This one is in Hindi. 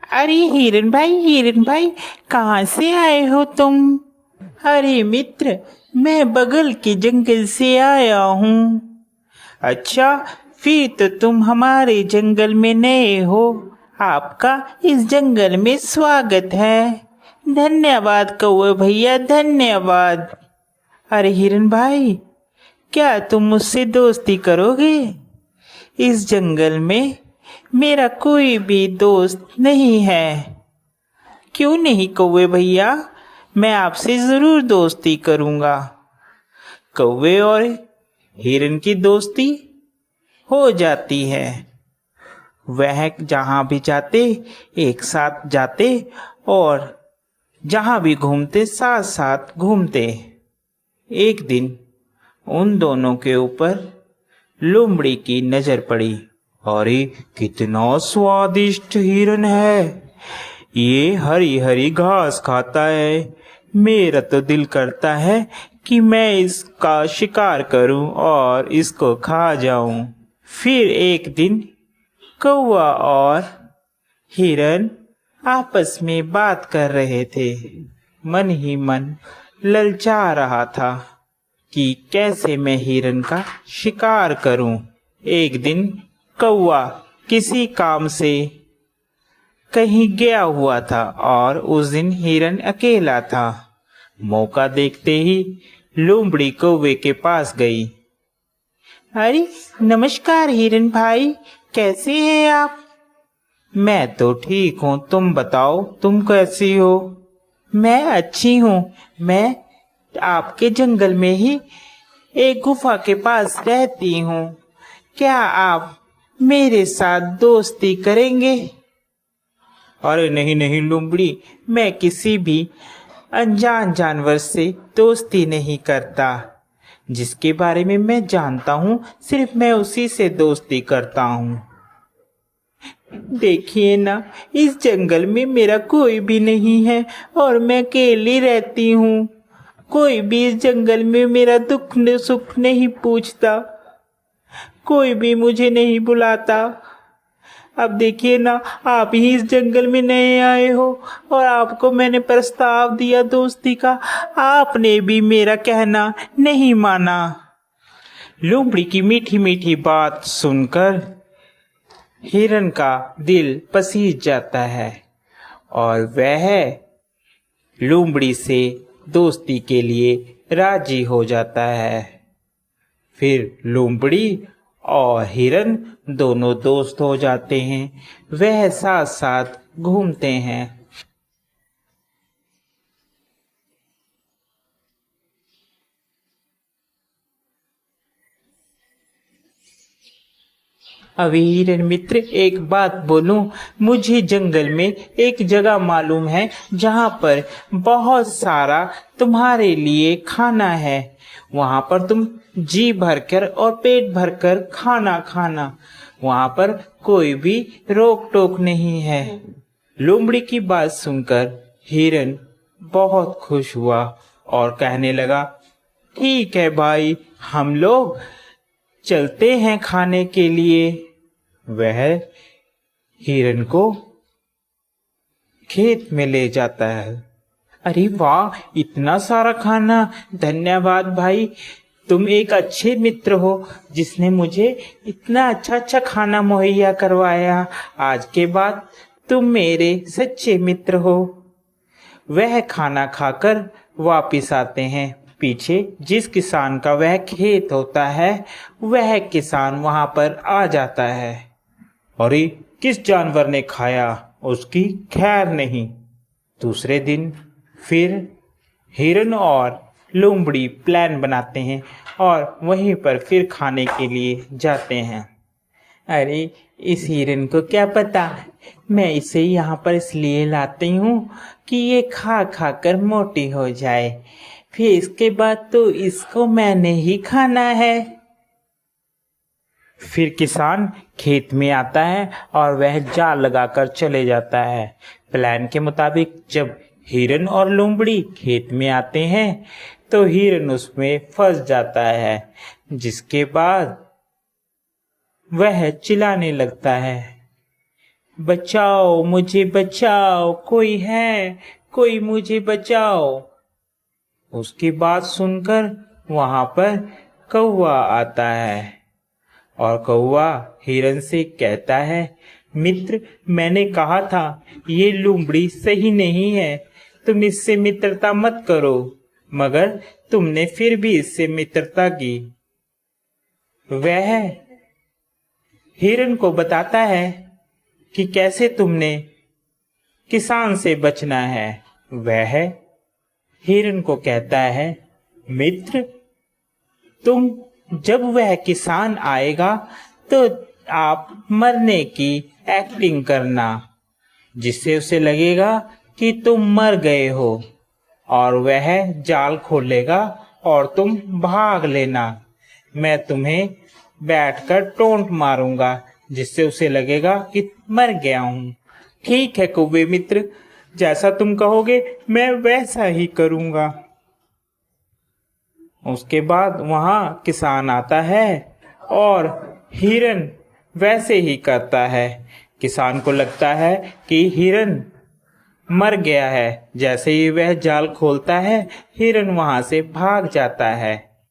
अरे हिरन भाई, कहाँ से आए हो तुम? अरे मित्र, मैं बगल के जंगल से आया हूँ। अच्छा, फिर तो तुम हमारे जंगल में नए हो। आपका इस जंगल में स्वागत है। धन्यवाद कौवे भैया, धन्यवाद। अरे हिरन भाई, क्या तुम मुझसे दोस्ती करोगे? इस जंगल में मेरा कोई भी दोस्त नहीं है। क्यों नहीं कौवे भैया, मैं आपसे जरूर दोस्ती करूंगा। कौवे और हिरन की दोस्ती हो जाती है। वह जहां भी जाते एक साथ जाते और जहां भी घूमते साथ साथ घूमते। एक दिन उन दोनों के ऊपर लोमड़ी की नजर पड़ी। अरे कितना स्वादिष्ट हिरन है, ये हरी हरी घास खाता है। मेरा तो दिल करता है कि मैं इसका शिकार करूं और इसको खा जाऊं। फिर एक दिन कौवा और हिरन आपस में बात कर रहे थे। मन ही मन ललचा रहा था कि कैसे मैं हिरन का शिकार करूं। एक दिन कौवा किसी काम से कहीं गया हुआ था और उस दिन हिरन अकेला था। मौका देखते ही लोमड़ी कौवे के पास गई। अरे नमस्कार हिरन भाई, कैसे हैं आप? मैं तो ठीक हूँ, तुम बताओ तुम कैसी हो? मैं अच्छी हूँ। मैं आपके जंगल में ही एक गुफा के पास रहती हूँ। क्या आप मेरे साथ दोस्ती करेंगे? अरे नहीं नहीं लोमड़ी, मैं किसी भी अनजान जानवर से दोस्ती नहीं करता। जिसके बारे में मैं जानता हूँ सिर्फ मैं उसी से दोस्ती करता हूँ। देखिए ना, इस जंगल में मेरा कोई भी नहीं है और मैं अकेली रहती हूँ। कोई भी इस जंगल में मेरा दुख सुख नहीं पूछता, कोई भी मुझे नहीं बुलाता। अब देखिए ना, आप ही इस जंगल में नए आए हो और आपको मैंने प्रस्ताव दिया दोस्ती का, आपने भी मेरा कहना नहीं माना। लोमड़ी की मीठी मीठी बात सुनकर हिरन का दिल पसीज जाता है और वह लोमड़ी से दोस्ती के लिए राजी हो जाता है। फिर लोमड़ी और हिरन दोनों दोस्त हो जाते हैं। वह साथ साथ घूमते हैं। अभी हिरन मित्र, एक बात बोलूं, मुझे जंगल में एक जगह मालूम है जहां पर बहुत सारा तुम्हारे लिए खाना है। वहां पर तुम जी भरकर और पेट भरकर खाना खाना। वहां पर कोई भी रोक टोक नहीं है। लोमड़ी की बात सुनकर हिरन बहुत खुश हुआ और कहने लगा, ठीक है भाई, हम लोग चलते हैं खाने के लिए। वह हिरन को खेत में ले जाता है। अरे वाह, इतना सारा खाना! धन्यवाद भाई, तुम एक अच्छे मित्र हो जिसने मुझे इतना अच्छा अच्छा खाना मुहैया करवाया। आज के बाद तुम मेरे सच्चे मित्र हो। वह खाना खाकर वापिस आते हैं। पीछे जिस किसान का वह खेत होता है, वह किसान वहां पर आ जाता है। अरे किस जानवर ने खाया, उसकी खैर नहीं। दूसरे दिन फिर हिरन और लोमड़ी प्लान बनाते हैं और वहीं पर फिर खाने के लिए जाते हैं। अरे इस हिरन को क्या पता, मैं इसे यहाँ पर इसलिए लाती हूँ कि ये खा खा कर मोटी हो जाए, फिर इसके बाद तो इसको मैंने ही खाना है। फिर किसान खेत में आता है और वह जाल लगाकर चले जाता है। प्लान के मुताबिक जब हिरन और लोमड़ी खेत में आते हैं तो हिरन उसमें फंस जाता है, जिसके बाद वह चिल्लाने लगता है, बचाओ, मुझे बचाओ, कोई है, कोई मुझे बचाओ। उसकी बात सुनकर वहां पर कौवा आता है और कौवा हिरन से कहता है, मित्र, मैंने कहा था ये लोमड़ी सही नहीं है, तुम इससे मित्रता मत करो, मगर तुमने फिर भी इससे मित्रता की। वह हिरन को बताता है कि कैसे तुमने किसान से बचना है। वह हिरन को कहता है, मित्र, तुम जब वह किसान आएगा तो आप मरने की एक्टिंग करना, जिससे उसे लगेगा कि तुम मर गए हो, और वह जाल खोलेगा और तुम भाग लेना। मैं तुम्हें बैठकर टोंट मारूंगा, जिससे उसे लगेगा कि मर गया हूं। ठीक है कौवे मित्र, जैसा तुम कहोगे मैं वैसा ही करूंगा। उसके बाद वहां किसान आता है और हिरन वैसे ही करता है। किसान को लगता है कि हिरन मर गया है। जैसे ही वह जाल खोलता है, हिरन वहां से भाग जाता है।